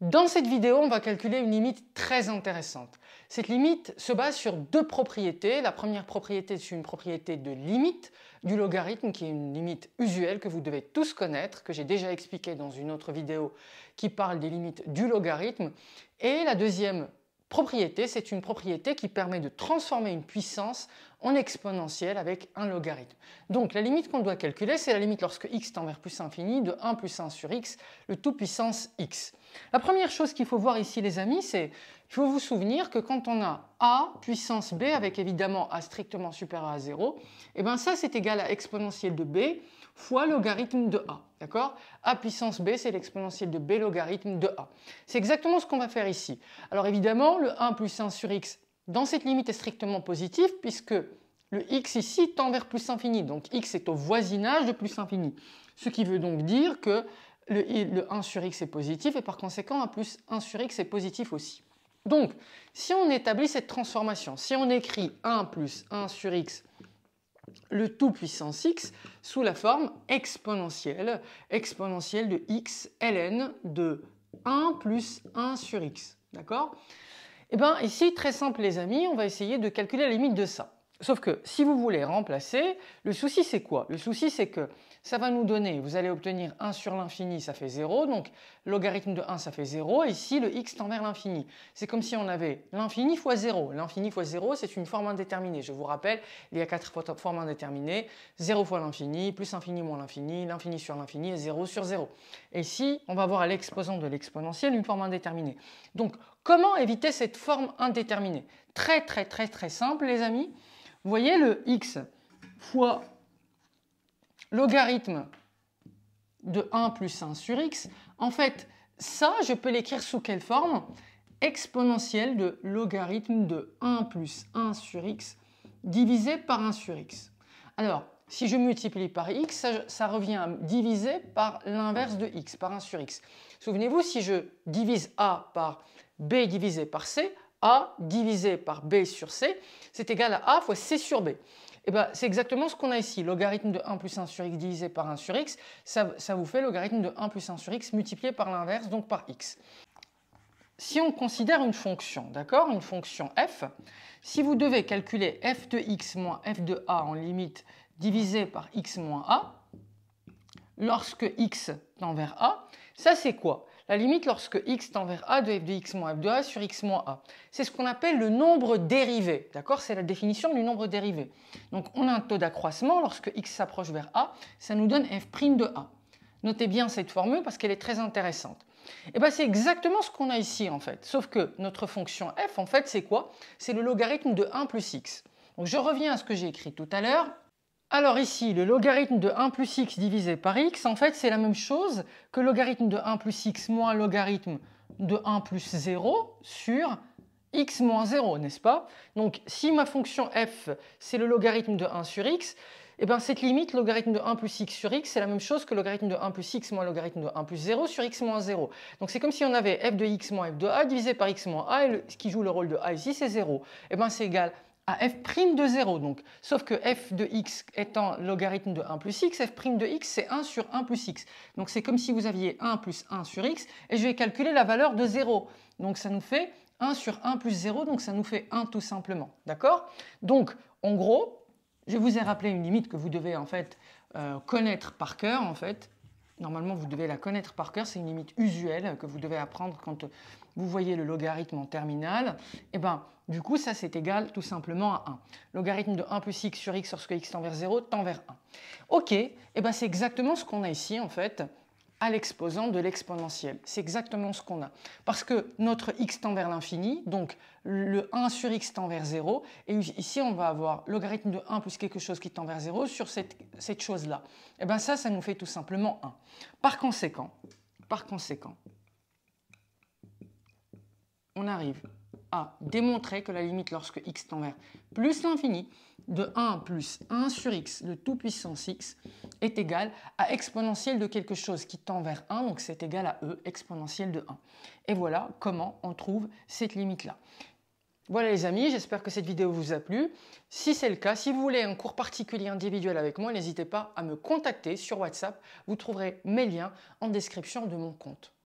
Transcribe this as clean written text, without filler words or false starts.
Dans cette vidéo, on va calculer une limite très intéressante. Cette limite se base sur deux propriétés. La première propriété, c'est une propriété de limite du logarithme, qui est une limite usuelle que vous devez tous connaître, que j'ai déjà expliqué dans une autre vidéo qui parle des limites du logarithme. Et la deuxième propriété, c'est une propriété qui permet de transformer une puissance en exponentielle avec un logarithme. Donc la limite qu'on doit calculer, c'est la limite lorsque x tend vers plus infini de 1 plus 1 sur x, le tout puissance x. La première chose qu'il faut voir ici, les amis, c'est qu'il faut vous souvenir que quand on a a puissance b avec évidemment a strictement supérieur à 0, et bien ça c'est égal à exponentielle de b fois logarithme de a. D'accord? A puissance b, c'est l'exponentielle de b logarithme de a. C'est exactement ce qu'on va faire ici. Alors évidemment, le 1 plus 1 sur x, dans cette limite, est strictement positif puisque le x ici tend vers plus infini. Donc x est au voisinage de plus infini. Ce qui veut donc dire que le 1 sur x est positif et par conséquent 1 plus 1 sur x est positif aussi. Donc, si on établit cette transformation, si on écrit 1 plus 1 sur x, le tout puissance x, sous la forme exponentielle de x ln de 1 plus 1 sur x. D'accord? Et bien ici, très simple les amis, on va essayer de calculer la limite de ça. Sauf que si vous voulez remplacer, le souci c'est quoi? Le souci c'est que ça va nous donner, vous allez obtenir 1 sur l'infini, ça fait 0, donc logarithme de 1 ça fait 0, et ici le x tend vers l'infini. C'est comme si on avait l'infini fois 0. L'infini fois 0 c'est une forme indéterminée. Je vous rappelle, il y a 4 formes indéterminées, 0 fois l'infini, plus infini moins l'infini sur l'infini et 0 sur 0. Et ici, on va avoir à l'exposant de l'exponentielle une forme indéterminée. Donc comment éviter cette forme indéterminée? Très simple les amis. Vous voyez le x fois logarithme de 1 plus 1 sur x. En fait, ça, je peux l'écrire sous quelle forme? Exponentielle de logarithme de 1 plus 1 sur x divisé par 1 sur x. Alors, si je multiplie par x, ça revient à diviser par l'inverse de x, par 1 sur x. Souvenez-vous, si je divise a par b divisé par c, a divisé par b sur c, c'est égal à a fois c sur b. Et bien, c'est exactement ce qu'on a ici. Logarithme de 1 plus 1 sur x divisé par 1 sur x, ça vous fait logarithme de 1 plus 1 sur x multiplié par l'inverse, donc par x. Si on considère une fonction, d'accord, une fonction f, si vous devez calculer f de x moins f de a en limite divisé par x moins a, lorsque x tend vers a, ça c'est quoi? La limite lorsque x tend vers a de f de x moins f de a sur x moins a. C'est ce qu'on appelle le nombre dérivé, d'accord? C'est la définition du nombre dérivé. Donc on a un taux d'accroissement lorsque x s'approche vers a, ça nous donne f' de a. Notez bien cette formule parce qu'elle est très intéressante. Et bien c'est exactement ce qu'on a ici en fait, sauf que notre fonction f en fait c'est quoi? C'est le logarithme de 1 plus x. Donc je reviens à ce que j'ai écrit tout à l'heure. Alors ici, le logarithme de 1 plus x divisé par x, en fait, c'est la même chose que le logarithme de 1 plus x moins logarithme de 1 plus 0 sur x moins 0, n'est-ce pas? Donc, si ma fonction f, c'est le logarithme de 1 sur x, et bien cette limite, logarithme de 1 plus x sur x, c'est la même chose que le logarithme de 1 plus x moins logarithme de 1 plus 0 sur x moins 0. Donc c'est comme si on avait f de x moins f de a divisé par x moins a, et ce qui joue le rôle de a ici, c'est 0. Et bien c'est égal à f' de 0, donc. Sauf que f de x étant logarithme de 1 plus x, f' de x, c'est 1 sur 1 plus x. Donc c'est comme si vous aviez 1 plus 1 sur x, et je vais calculer la valeur de 0. Donc ça nous fait 1 sur 1 plus 0, donc ça nous fait 1 tout simplement. D'accord? Donc, en gros, je vous ai rappelé une limite que vous devez en fait connaître par cœur, en fait. Normalement, vous devez la connaître par cœur, c'est une limite usuelle que vous devez apprendre quand vous voyez le logarithme en terminale. Et bien, du coup, ça c'est égal tout simplement à 1. Logarithme de 1 plus x sur x lorsque x tend vers 0 tend vers 1. Ok, et bien c'est exactement ce qu'on a ici en fait, à l'exposant de l'exponentielle. C'est exactement ce qu'on a. Parce que notre x tend vers l'infini, donc le 1 sur x tend vers 0, et ici on va avoir logarithme de 1 plus quelque chose qui tend vers 0 sur cette chose-là. Et bien ça nous fait tout simplement 1. Par conséquent, on arrive à démontrer que la limite lorsque x tend vers plus l'infini de 1 plus 1 sur x, le tout puissance x, est égal à exponentielle de quelque chose qui tend vers 1, donc c'est égal à e, exponentielle de 1. Et voilà comment on trouve cette limite-là. Voilà les amis, j'espère que cette vidéo vous a plu. Si c'est le cas, si vous voulez un cours particulier individuel avec moi, n'hésitez pas à me contacter sur WhatsApp. Vous trouverez mes liens en description de mon compte.